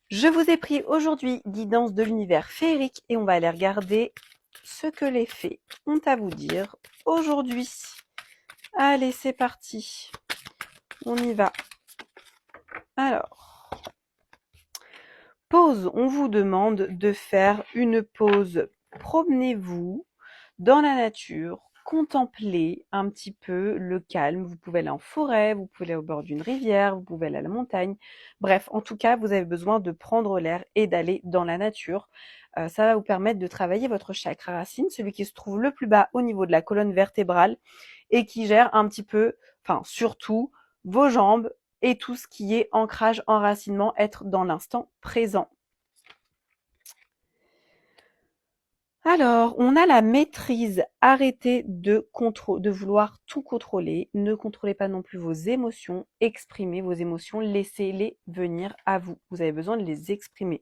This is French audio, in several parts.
Je vous ai pris aujourd'hui guidance de l'univers féerique et on va aller regarder ce que les fées ont à vous dire aujourd'hui. Allez, c'est parti. On y va. Alors, pause. On vous demande de faire une pause. Promenez-vous dans la nature. Contemplez un petit peu le calme. Vous pouvez aller en forêt, vous pouvez aller au bord d'une rivière, vous pouvez aller à la montagne. Bref, en tout cas, vous avez besoin de prendre l'air et d'aller dans la nature. Ça va vous permettre de travailler votre chakra racine, celui qui se trouve le plus bas au niveau de la colonne vertébrale et qui gère un petit peu, enfin surtout, vos jambes et tout ce qui est ancrage, enracinement, être dans l'instant présent. Alors, on a la maîtrise. Arrêtez de vouloir tout contrôler. Ne contrôlez pas non plus vos émotions. Exprimez vos émotions. Laissez-les venir à vous. Vous avez besoin de les exprimer.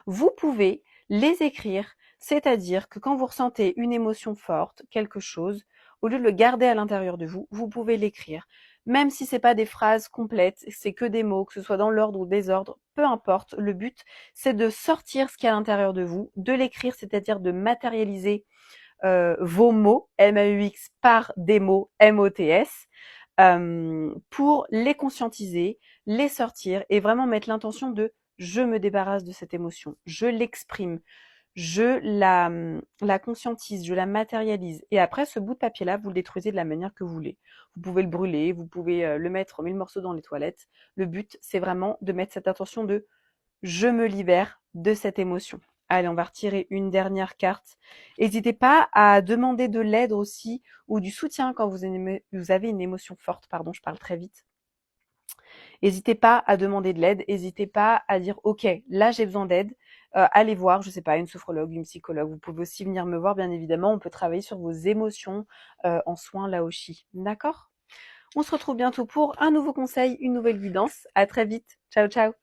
Vous pouvez les écrire, c'est-à-dire que quand vous ressentez une émotion forte, quelque chose, au lieu de le garder à l'intérieur de vous, vous pouvez l'écrire. Même si c'est pas des phrases complètes, c'est que des mots, que ce soit dans l'ordre ou le désordre, peu importe. Le but, c'est de sortir ce qu'il y a à l'intérieur de vous, de l'écrire, c'est-à-dire de matérialiser vos mots, M-A-U-X, par des mots, M-O-T-S, pour les conscientiser, les sortir et vraiment mettre l'intention de je me débarrasse de cette émotion, je l'exprime, je la conscientise, je la matérialise. Et après, ce bout de papier-là, vous le détruisez de la manière que vous voulez. Vous pouvez le brûler, vous pouvez le mettre en 1000 morceaux dans les toilettes. Le but, c'est vraiment de mettre cette intention de je me libère de cette émotion. Allez, on va retirer une dernière carte. N'hésitez pas à demander de l'aide aussi ou du soutien quand vous avez une émotion forte. Pardon, je parle très vite. N'hésitez pas à demander de l'aide. N'hésitez pas à dire, OK, là j'ai besoin d'aide. Allez voir, je sais pas, une sophrologue, une psychologue. Vous pouvez aussi venir me voir, bien évidemment. On peut travailler sur vos émotions en soins Laoshi. D'accord? On se retrouve bientôt pour un nouveau conseil, une nouvelle guidance. À très vite. Ciao, ciao.